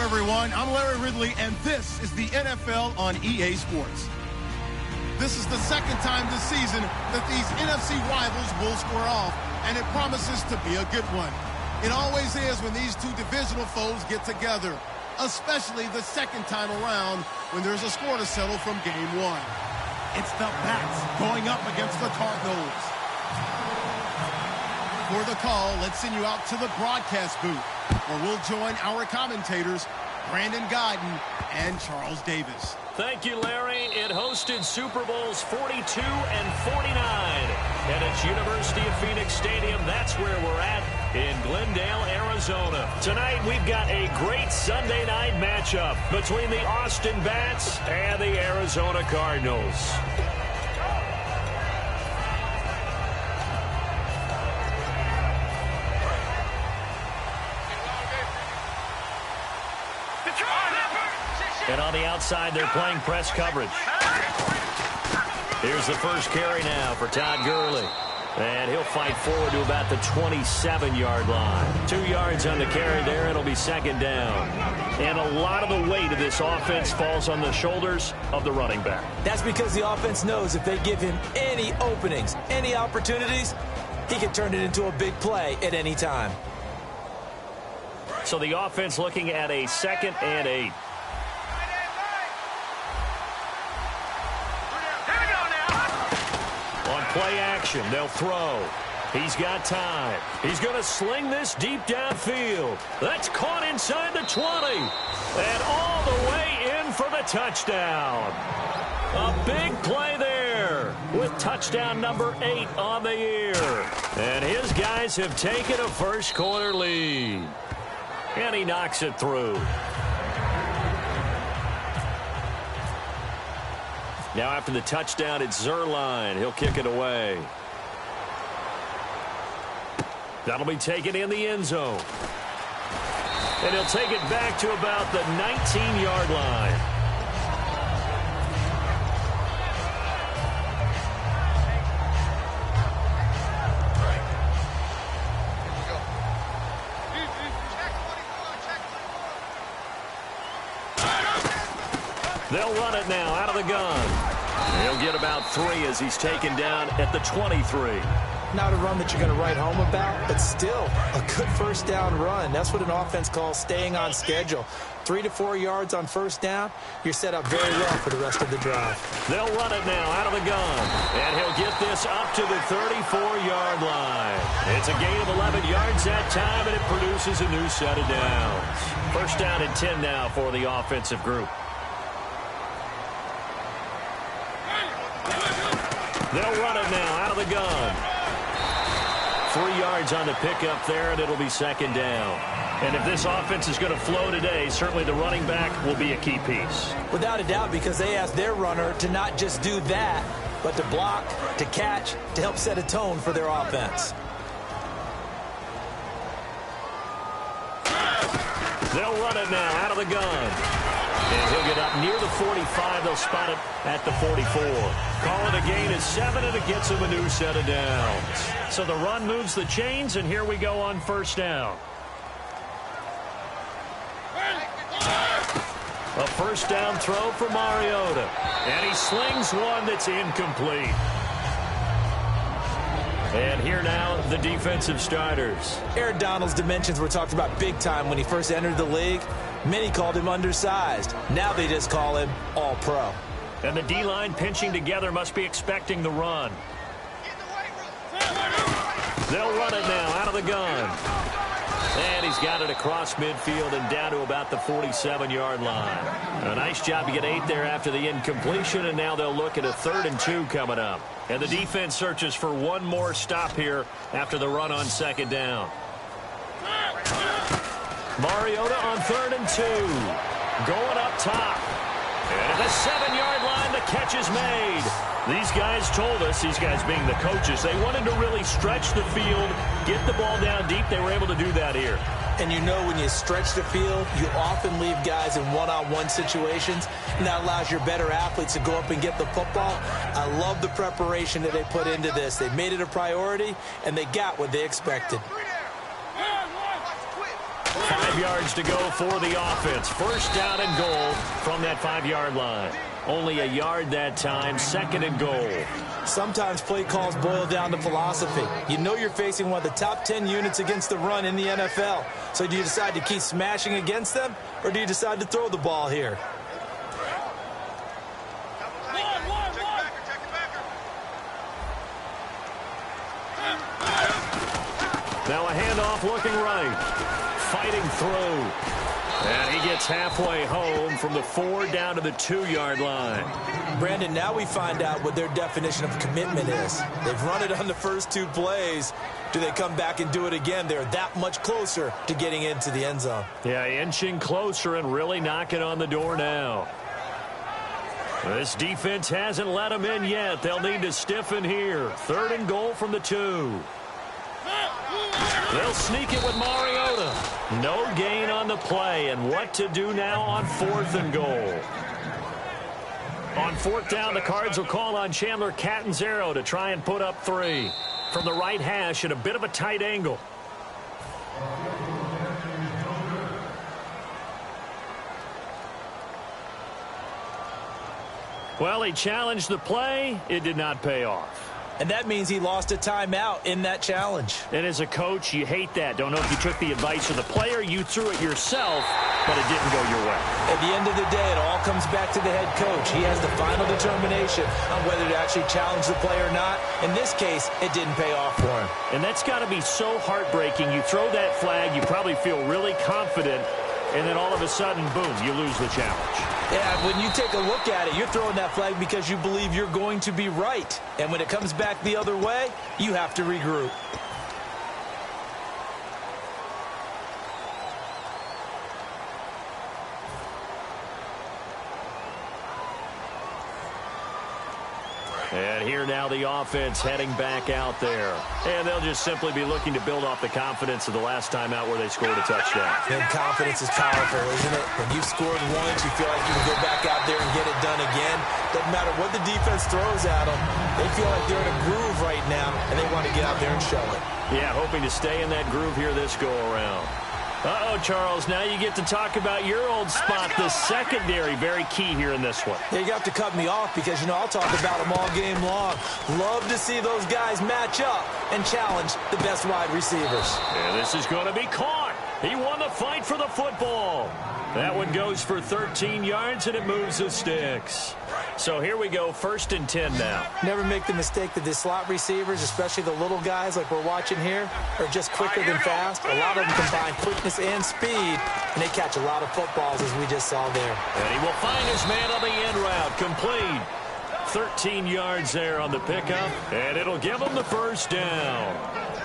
everyone. I'm Larry Ridley, and this is the NFL on EA Sports. This is the second time this season that these NFC rivals will square off, and it promises to be a good one. It always is when these two divisional foes get together, especially the second time around when there's a score to settle from game one. It's the Bats going up against the Cardinals. For the call, let's send you out to the broadcast booth, where we'll join our commentators, Brandon Godden and Charles Davis. Thank you, Larry. It hosted Super Bowls 42 and 49. And it's University of Phoenix Stadium. That's where we're at in Glendale, Arizona. Tonight, we've got a great Sunday night matchup between the Austin Bats and the Arizona Cardinals. And on the outside, they're playing press coverage. Here's the first carry now for Todd Gurley. And he'll fight forward to about the 27-yard line. 2 yards on the carry there. It'll be second down. And a lot of the weight of this offense falls on the shoulders of the running back. That's because the offense knows if they give him any openings, any opportunities, he can turn it into a big play at any time. So the offense looking at a 2nd and 8. Play action. They'll throw. He's got time. He's going to sling this deep downfield. That's caught inside the 20. And all the way in for the touchdown. A big play there with touchdown number 8 on the year. And his guys have taken a first quarter lead. And he knocks it through. Now after the touchdown, it's Zerline. He'll kick it away. That'll be taken in the end zone. And he'll take it back to about the 19-yard line. They'll run it now out of the gun. He'll get about 3 as he's taken down at the 23. Not a run that you're going to write home about, but still a good first down run. That's what an offense calls staying on schedule. 3 to 4 yards on first down, you're set up very well for the rest of the drive. They'll run it now out of the gun. And he'll get this up to the 34-yard line. It's a gain of 11 yards that time, and it produces a new set of downs. First down and 10 now for the offensive group. They'll run it now out of the gun. 3 yards on the pickup there, and it'll be second down. And if this offense is going to flow today, certainly the running back will be a key piece. Without a doubt, because they asked their runner to not just do that, but to block, to catch, to help set a tone for their offense. They'll run it now out of the gun. And he'll get up near the 45. They'll spot it at the 44. Call it a gain of 7, and it gets him a new set of downs. So the run moves the chains, and here we go on first down. A first down throw for Mariota. And he slings one that's incomplete. And here now, the defensive starters. Aaron Donald's dimensions were talked about big time when he first entered the league. Many called him undersized. Now they just call him all-pro. And the D-line pinching together must be expecting the run. They'll run it now out of the gun. And he's got it across midfield and down to about the 47-yard line. A nice job to get 8 there after the incompletion, and now they'll look at a 3rd and 2 coming up. And the defense searches for one more stop here after the run on second down. Mariota on 3rd and 2. Going up top. And at the 7-yard line, the catch is made. These guys told us, these guys being the coaches, they wanted to really stretch the field, get the ball down deep. They were able to do that here. And you know when you stretch the field, you often leave guys in one-on-one situations, and that allows your better athletes to go up and get the football. I love the preparation that they put into this. They made it a priority, and they got what they expected. 5 yards to go for the offense. First down and goal from that 5-yard line. Only a yard that time, 2nd and goal. Sometimes play calls boil down to philosophy. You know you're facing one of the top 10 units against the run in the NFL. So do you decide to keep smashing against them, or do you decide to throw the ball here? Now a handoff looking right. Fighting through. And he gets halfway home from the 4 down to the 2-yard line. Brandon, now we find out what their definition of commitment is. They've run it on the first 2 plays. Do they come back and do it again? They're that much closer to getting into the end zone. Yeah, inching closer and really knocking on the door now. This defense hasn't let them in yet. They'll need to stiffen here. 3rd and goal from the 2. They'll sneak it with Mariota. No gain on the play, and what to do now on 4th and goal. On 4th down, the Cards will call on Chandler Catanzaro to try and put up 3. From the right hash at a bit of a tight angle. Well, he challenged the play. It did not pay off. And that means he lost a timeout in that challenge. And as a coach, you hate that. Don't know if you took the advice of the player. You threw it yourself, but it didn't go your way. At the end of the day, it all comes back to the head coach. He has the final determination on whether to actually challenge the play or not. In this case, it didn't pay off for him. And that's got to be so heartbreaking. You throw that flag, you probably feel really confident, and then all of a sudden, boom, you lose the challenge. Yeah, when you take a look at it, you're throwing that flag because you believe you're going to be right. And when it comes back the other way, you have to regroup. And here now the offense heading back out there. And they'll just simply be looking to build off the confidence of the last time out where they scored a touchdown. And confidence is powerful, isn't it? When you've scored once, you feel like you can go back out there and get it done again. Doesn't matter what the defense throws at them. They feel like they're in a groove right now, and they want to get out there and show it. Yeah, hoping to stay in that groove here this go-around. Uh-oh, Charles, now you get to talk about your old spot, the secondary. Very key here in this one. Yeah, you have to cut me off because, you know, I'll talk about them all game long. Love to see those guys match up and challenge the best wide receivers. And this is going to be caught. He won the fight for the football. That one goes for 13 yards, and it moves the sticks. So here we go, 1st and 10 now. Never make the mistake that the slot receivers, especially the little guys like we're watching here, are just quicker than fast. A lot of them combine quickness and speed, and they catch a lot of footballs, as we just saw there. And he will find his man on the end route, complete. 13 yards there on the pickup, and it'll give him the 1st down.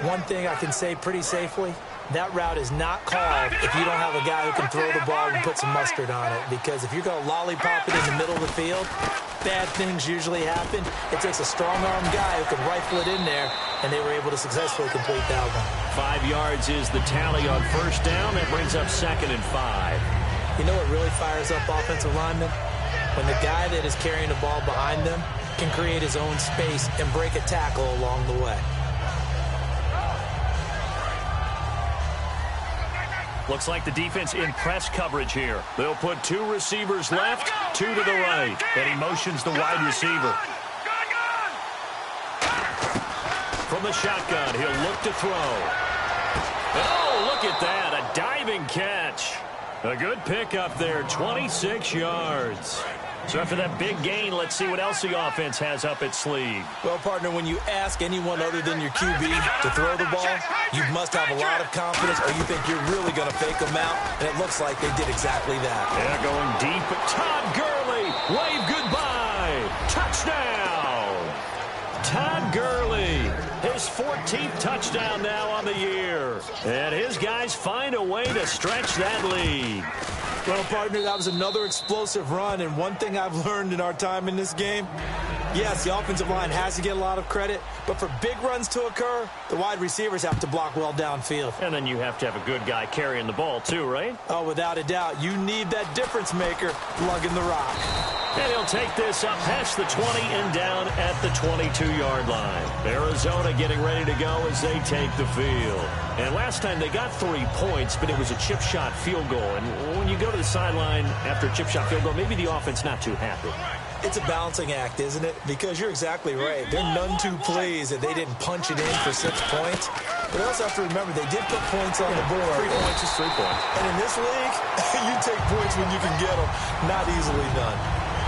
One thing I can say pretty safely, that route is not called if you don't have a guy who can throw the ball and put some mustard on it. Because if you're going to lollipop it in the middle of the field, bad things usually happen. It takes a strong-arm guy who can rifle it in there, and they were able to successfully complete that one. 5 yards is the tally on 1st down. That brings up 2nd and 5. You know what really fires up offensive linemen? When the guy that is carrying the ball behind them can create his own space and break a tackle along the way. Looks like the defense in press coverage here. They'll put 2 receivers left, 2 to the right. And he motions the wide receiver. From the shotgun, he'll look to throw. Oh, look at that, a diving catch. A good pickup there, 26 yards. So after that big gain, let's see what else the offense has up its sleeve. Well, partner, when you ask anyone other than your QB to throw the ball, you must have a lot of confidence, or you think you're really going to fake them out, and it looks like they did exactly that. Yeah, going deep. Todd Gurley, wave goodbye. Touchdown. Todd Gurley, his 14th touchdown now on the year. And his guys find a way to stretch that lead. Well, partner, that was another explosive run, and one thing I've learned in our time in this game, yes, the offensive line has to get a lot of credit, but for big runs to occur, the wide receivers have to block well downfield. And then you have to have a good guy carrying the ball too, right? Oh, without a doubt. You need that difference maker lugging the rock. And he'll take this up past the 20 and down at the 22-yard line. Arizona getting ready to go as they take the field. And last time they got 3 points, but it was a chip shot field goal. And when you go to the sideline after a chip shot field goal, maybe the offense not too happy. It's a balancing act, isn't it? Because you're exactly right. They're none too pleased that they didn't punch it in for 6 points. But you also have to remember they did put points on the board. 3 points is 3 points. And in this league, you take points when you can get them. Not easily done.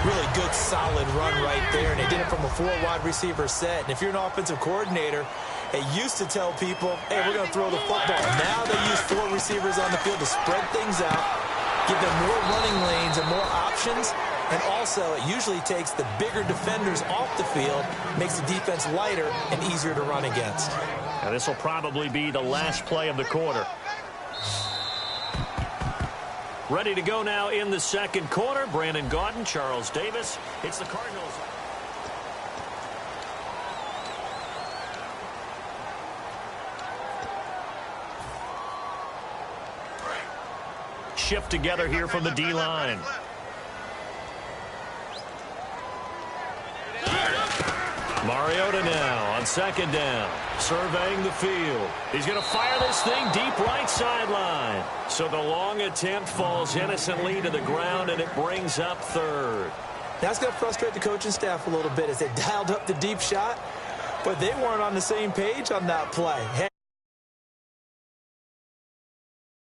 Really good, solid run right there. And they did it from a 4-wide receiver set. And if you're an offensive coordinator, they used to tell people, hey, we're going to throw the football. Now they use 4 receivers on the field to spread things out, give them more running lanes and more options. And also, it usually takes the bigger defenders off the field, makes the defense lighter and easier to run against. Now, this will probably be the last play of the quarter. Ready to go now in the second quarter. Brandon Gaudin, Charles Davis. It's the Cardinals. Shift together here from the D-line. Mariota now on second down, surveying the field. He's going to fire this thing deep right sideline. So the long attempt falls innocently to the ground, and it brings up third. That's going to frustrate the coaching staff a little bit as they dialed up the deep shot, but they weren't on the same page on that play.